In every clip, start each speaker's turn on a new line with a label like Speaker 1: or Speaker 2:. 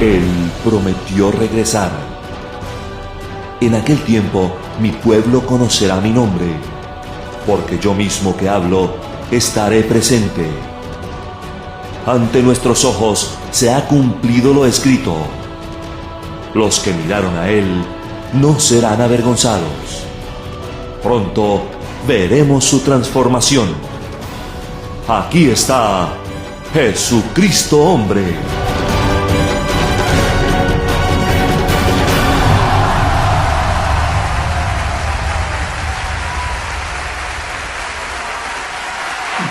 Speaker 1: Él prometió regresar. En aquel tiempo mi pueblo conocerá mi nombre, porque yo mismo que hablo estaré presente. Ante nuestros ojos se ha cumplido lo escrito. Los que miraron a Él no serán avergonzados. Pronto veremos su transformación. Aquí está Jesucristo hombre.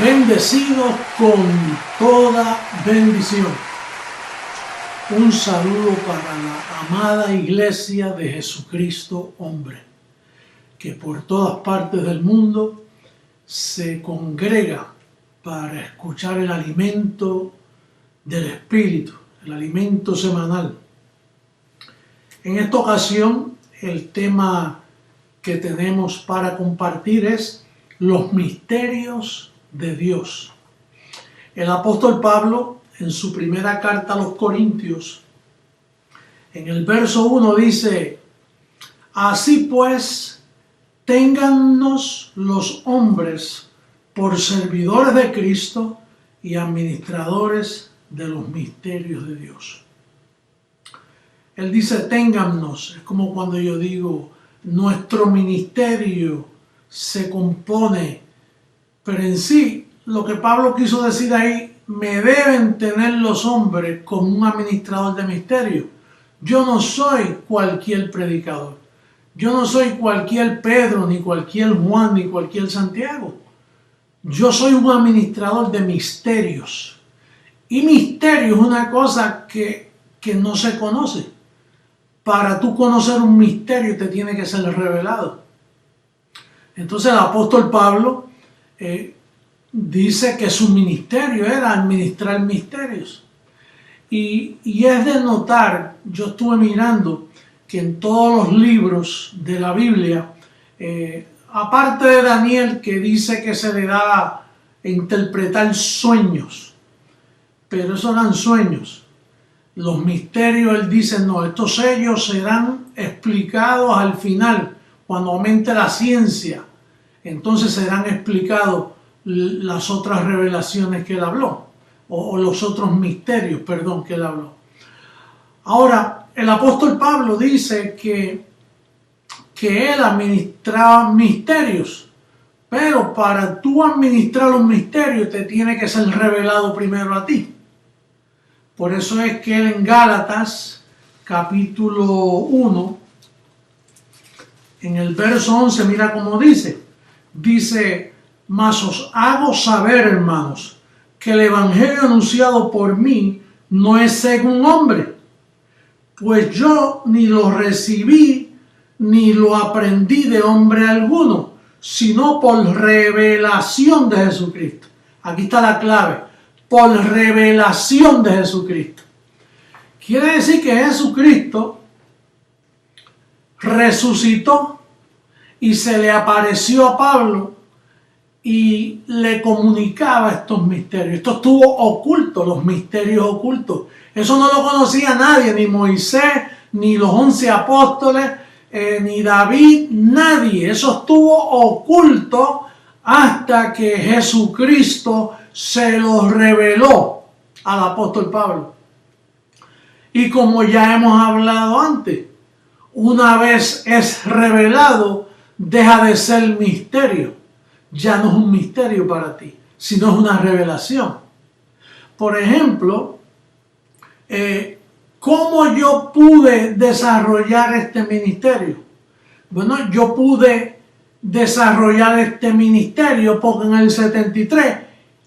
Speaker 2: Bendecidos con toda bendición. Un saludo para la amada Iglesia de Jesucristo hombre, que por todas partes del mundo se congrega para escuchar el alimento del Espíritu, el alimento semanal. En esta ocasión, el tema que tenemos para compartir es los misterios de Dios. El apóstol Pablo, en su primera carta a los Corintios, en el verso 1 dice: así pues, téngannos los hombres por servidores de Cristo y administradores de los misterios de Dios. Él dice téngannos, es como cuando yo digo nuestro ministerio se compone, pero en sí lo que Pablo quiso decir ahí, me deben tener los hombres como un administrador de misterio. Yo no soy cualquier predicador, yo no soy cualquier Pedro, ni cualquier Juan, ni cualquier Santiago. Yo soy un administrador de misterios. Y misterio es una cosa que no se conoce. Para tú conocer un misterio te tiene que ser revelado. Entonces el apóstol Pablo dice que su ministerio era administrar misterios. Y es de notar, yo estuve mirando que en todos los libros de la Biblia, aparte de Daniel, que dice que se le da a interpretar sueños, pero esos eran sueños. Los misterios, él dice, no, estos sellos serán explicados al final, cuando aumente la ciencia. Entonces serán explicados las otras revelaciones que él habló, o los otros misterios, perdón, que él habló. Ahora, el apóstol Pablo dice que él administraba misterios, pero para tú administrar los misterios te tiene que ser revelado primero a ti. Por eso es que él en Gálatas, capítulo 1, en el verso 11, mira cómo dice, mas os hago saber, hermanos, que el evangelio anunciado por mí no es según hombre, pues yo ni lo recibí ni lo aprendí de hombre alguno, sino por revelación de Jesucristo. Aquí está la clave, por revelación de Jesucristo. Quiere decir que Jesucristo resucitó y se le apareció a Pablo y le comunicaba estos misterios. Esto estuvo oculto, los misterios ocultos. Eso no lo conocía nadie, ni Moisés, ni los 11 apóstoles, ni David, nadie. Eso estuvo oculto hasta que Jesucristo se lo reveló al apóstol Pablo. Y como ya hemos hablado antes, una vez es revelado, deja de ser misterio. Ya no es un misterio para ti, sino es una revelación. Por ejemplo, ¿cómo yo pude desarrollar este ministerio? Bueno, yo pude desarrollar este ministerio porque en el 73,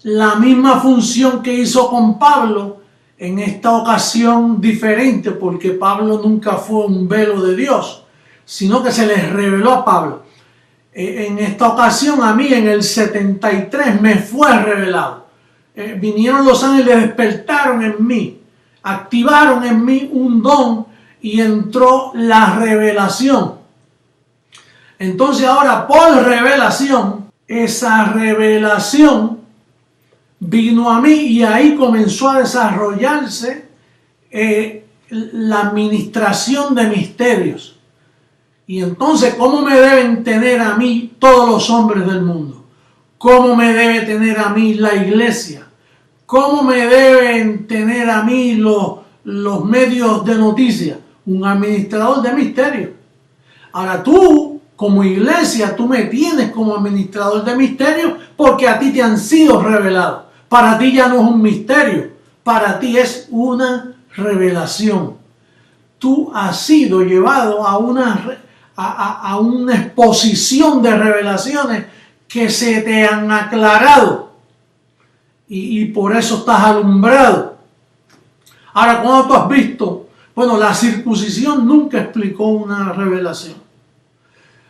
Speaker 2: la misma función que hizo con Pablo, en esta ocasión diferente, porque Pablo nunca fue un velo de Dios, sino que se les reveló a Pablo. En esta ocasión a mí en el 73 me fue revelado. Vinieron los ángeles, despertaron en mí, activaron en mí un don y entró la revelación. Entonces ahora por revelación, esa revelación vino a mí y ahí comenzó a desarrollarse la administración de misterios. Y entonces, ¿cómo me deben tener a mí todos los hombres del mundo? ¿Cómo me debe tener a mí la iglesia? ¿Cómo me deben tener a mí los medios de noticias? Un administrador de misterios. Ahora tú, como iglesia, tú me tienes como administrador de misterios porque a ti te han sido revelados. Para ti ya no es un misterio, para ti es una revelación. Tú has sido llevado a una exposición de revelaciones que se te han aclarado y por eso estás alumbrado. Ahora, cuando tú has visto, bueno, la circuncisión nunca explicó una revelación.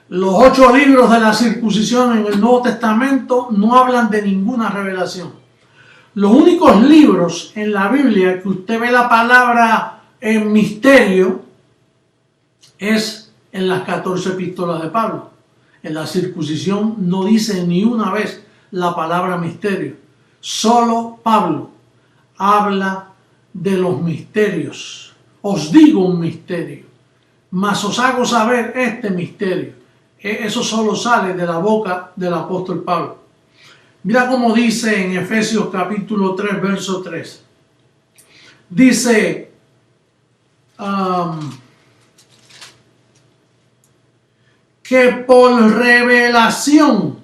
Speaker 2: Los 8 libros de la circuncisión en el Nuevo Testamento no hablan de ninguna revelación. Los únicos libros en la Biblia que usted ve la palabra en misterio es en las 14 epístolas de Pablo. En la circuncisión no dice ni una vez la palabra misterio. Solo Pablo habla de los misterios. Os digo un misterio, mas os hago saber este misterio. Eso solo sale de la boca del apóstol Pablo. Mira cómo dice en Efesios capítulo 3, verso 3. Dice, que por revelación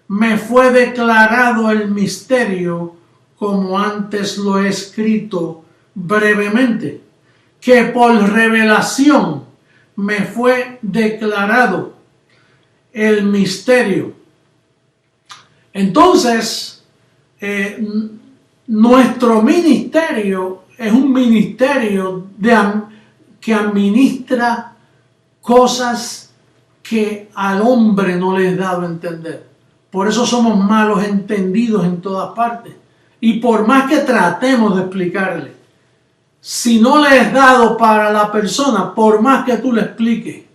Speaker 2: me fue declarado el misterio, como antes lo he escrito brevemente. Que por revelación me fue declarado el misterio. Entonces, nuestro ministerio es un ministerio que administra cosas que al hombre no le es dado a entender. Por eso somos malos entendidos en todas partes. Y por más que tratemos de explicarle, si no le es dado para la persona, por más que tú le expliques,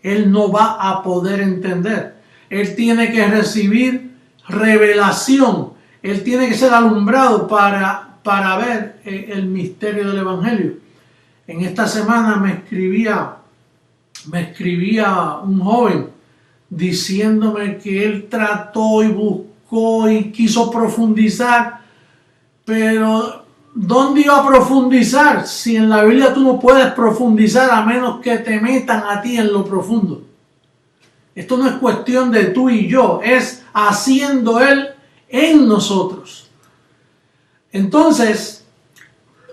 Speaker 2: él no va a poder entender. Él tiene que recibir revelación. Él tiene que ser alumbrado para ver el misterio del Evangelio. En esta semana me escribía un joven diciéndome que él trató y buscó y quiso profundizar, pero ¿dónde iba a profundizar? Si en la Biblia tú no puedes profundizar a menos que te metan a ti en lo profundo. Esto no es cuestión de tú y yo, es haciendo Él en nosotros. Entonces,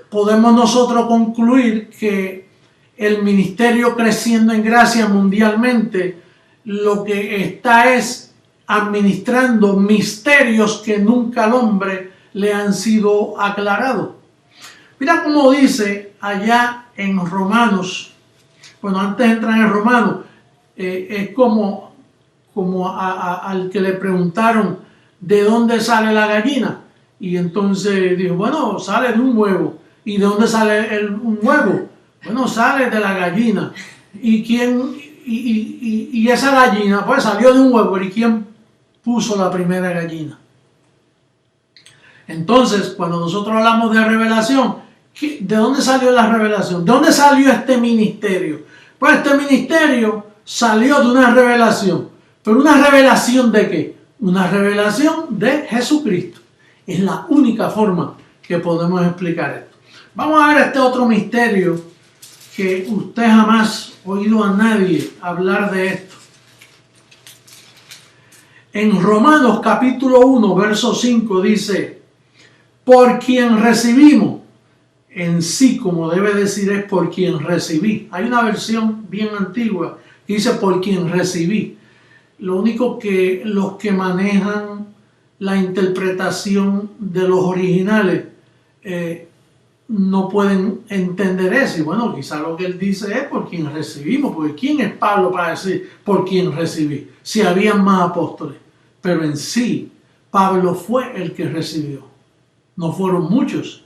Speaker 2: podemos nosotros concluir que el ministerio Creciendo en Gracia mundialmente lo que está es administrando misterios que nunca al hombre le han sido aclarados. Mira cómo dice allá en Romanos, bueno, antes de entrar en Romanos, es como al que le preguntaron de dónde sale la gallina, y entonces dijo, bueno, sale de un huevo. ¿Y de dónde sale un huevo? Bueno, sale de la gallina. Y esa gallina, pues salió de un huevo. ¿Y quién puso la primera gallina? Entonces, cuando nosotros hablamos de revelación, ¿de dónde salió la revelación? ¿De dónde salió este ministerio? Pues este ministerio salió de una revelación. ¿Pero una revelación de qué? Una revelación de Jesucristo. Es la única forma que podemos explicar esto. Vamos a ver este otro misterio que usted jamás ha oído a nadie hablar de esto. En Romanos capítulo 1, verso 5 dice, por quien recibimos, en sí como debe decir es por quien recibí. Hay una versión bien antigua que dice por quien recibí. Lo único que los que manejan la interpretación de los originales no pueden entender eso. Y bueno, quizá lo que él dice es por quien recibimos, porque ¿quién es Pablo para decir por quien recibí? Si habían más apóstoles. Pero en sí, Pablo fue el que recibió. No fueron muchos.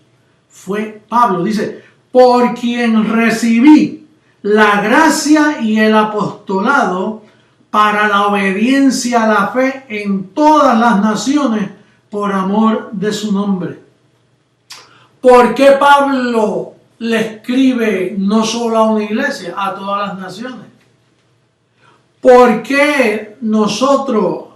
Speaker 2: Fue Pablo. Dice, por quien recibí la gracia y el apostolado para la obediencia a la fe en todas las naciones por amor de su nombre. ¿Por qué Pablo le escribe no solo a una iglesia, a todas las naciones? ¿Por qué nosotros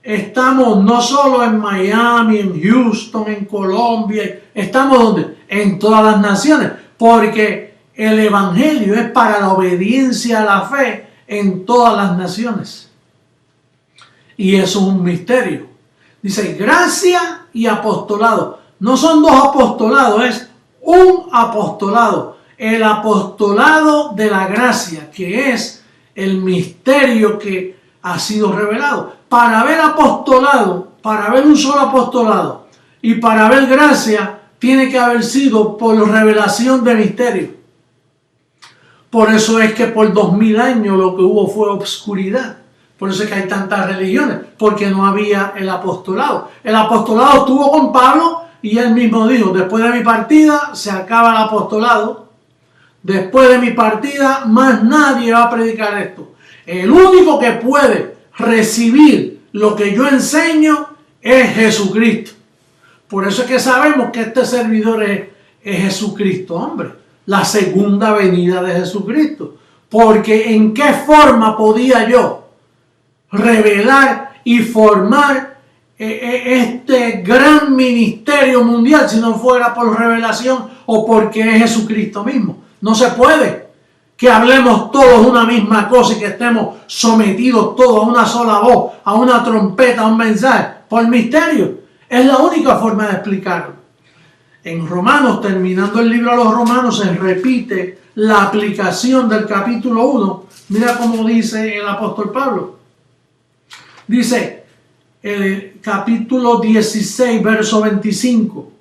Speaker 2: estamos no solo en Miami, en Houston, en Colombia? ¿Estamos donde? En todas las naciones. Porque el evangelio es para la obediencia a la fe en todas las naciones. Y eso es un misterio. Dice gracia y apostolado. No son dos apostolados, es un apostolado. El apostolado de la gracia, que es el misterio que ha sido revelado. Para haber apostolado, para haber un solo apostolado y para haber gracia, tiene que haber sido por revelación de misterio. Por eso es que por 2000 años lo que hubo fue obscuridad. Por eso es que hay tantas religiones, porque no había el apostolado. El apostolado estuvo con Pablo y él mismo dijo, después de mi partida se acaba el apostolado. Después de mi partida más nadie va a predicar esto. El único que puede recibir lo que yo enseño es Jesucristo. Por eso es que sabemos que este servidor es Jesucristo, hombre. La segunda venida de Jesucristo. Porque ¿en qué forma podía yo revelar y formar este gran ministerio mundial si no fuera por revelación o porque es Jesucristo mismo? No se puede que hablemos todos una misma cosa y que estemos sometidos todos a una sola voz, a una trompeta, a un mensaje, por misterio. Es la única forma de explicarlo. En Romanos, terminando el libro de los Romanos, se repite la aplicación del capítulo 1. Mira cómo dice el apóstol Pablo. Dice el capítulo 16, verso 25.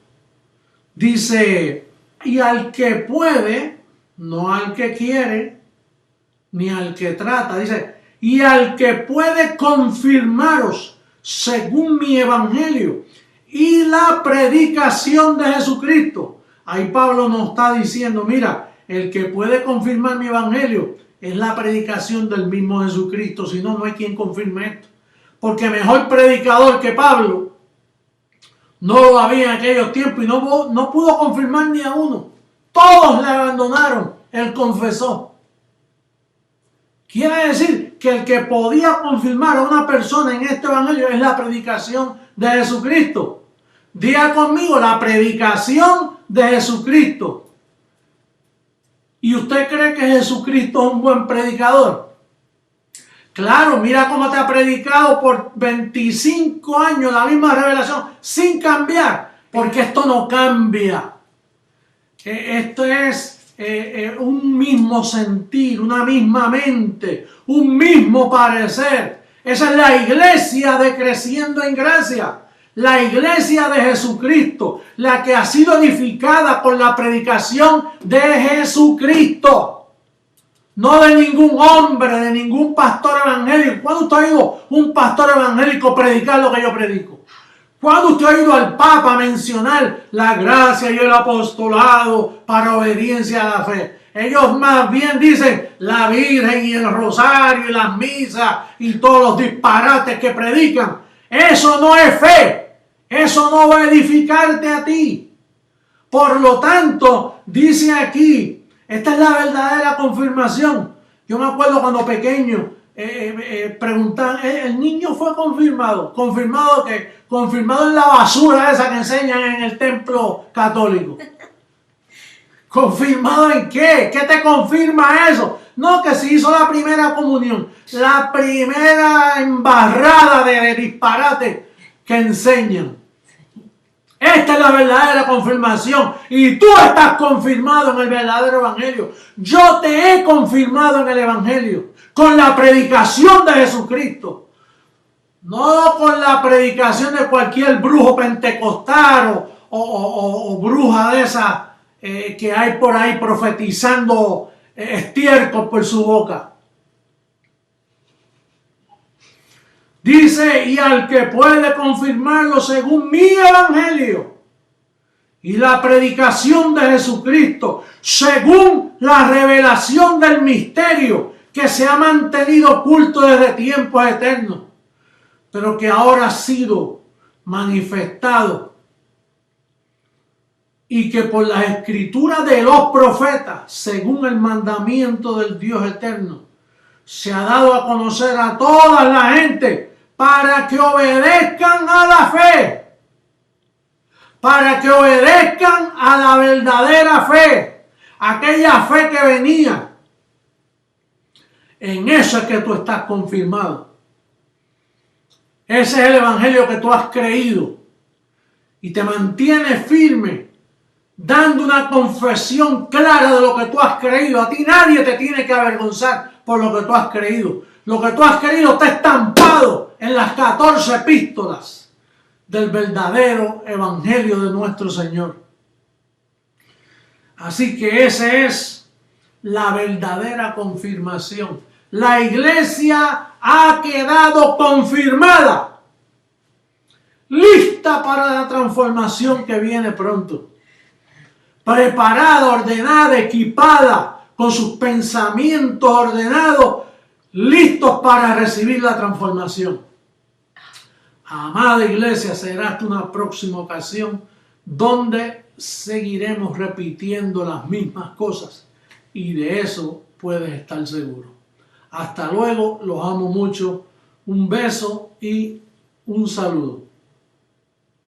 Speaker 2: Dice, y al que puede, no al que quiere, ni al que trata. Dice, y al que puede confirmaros según mi evangelio y la predicación de Jesucristo. Ahí Pablo nos está diciendo, mira, el que puede confirmar mi evangelio es la predicación del mismo Jesucristo. Si no, no hay quien confirme esto. Porque mejor predicador que Pablo no lo había en aquellos tiempos y no pudo confirmar ni a uno. Todos le abandonaron, él confesó. Quiere decir que el que podía confirmar a una persona en este evangelio es la predicación de Jesucristo. Diga conmigo, la predicación de Jesucristo. ¿Y usted cree que Jesucristo es un buen predicador? Claro, mira cómo te ha predicado por 25 años la misma revelación sin cambiar, porque esto no cambia. Esto es un mismo sentir, una misma mente, un mismo parecer. Esa es la iglesia de Creciendo en Gracia, la iglesia de Jesucristo, la que ha sido edificada por la predicación de Jesucristo. No de ningún hombre, de ningún pastor evangélico. ¿Cuándo usted ha oído un pastor evangélico predicar lo que yo predico? ¿Cuándo usted ha oído al Papa mencionar la gracia y el apostolado para obediencia a la fe? Ellos más bien dicen la Virgen y el rosario y las misas y todos los disparates que predican. Eso no es fe. Eso no va a edificarte a ti. Por lo tanto, dice aquí, esta es la verdadera confirmación. Yo me acuerdo cuando pequeño preguntaban, el niño fue confirmado. ¿Confirmado qué? Confirmado en la basura esa que enseñan en el templo católico. ¿Confirmado en qué? ¿Qué te confirma eso? No, que se hizo la primera comunión. La primera embarrada de disparate que enseñan. Esta es la verdadera confirmación. Y tú estás confirmado en el verdadero evangelio. Yo te he confirmado en el evangelio. Con la predicación de Jesucristo. No con la predicación de cualquier brujo pentecostal o bruja de esas que hay por ahí profetizando estiércol por su boca. Dice, y al que puede confirmarlo según mi evangelio y la predicación de Jesucristo, según la revelación del misterio que se ha mantenido oculto desde tiempos eternos, pero que ahora ha sido manifestado y que por las escrituras de los profetas, según el mandamiento del Dios eterno, se ha dado a conocer a toda la gente para que obedezcan a la fe, para que obedezcan a la verdadera fe, aquella fe que venía. En eso es que tú estás confirmado. Ese es el evangelio que tú has creído y te mantiene firme, dando una confesión clara de lo que tú has creído. A ti nadie te tiene que avergonzar por lo que tú has creído. Lo que tú has creído está estampado en las 14 epístolas del verdadero evangelio de nuestro Señor. Así que esa es la verdadera confirmación. La iglesia ha quedado confirmada, lista para la transformación que viene pronto, preparada, ordenada, equipada, con sus pensamientos ordenados, listos para recibir la transformación. Amada iglesia, será hasta una próxima ocasión donde seguiremos repitiendo las mismas cosas, y de eso puedes estar seguro. Hasta luego, los amo mucho, un beso y un saludo.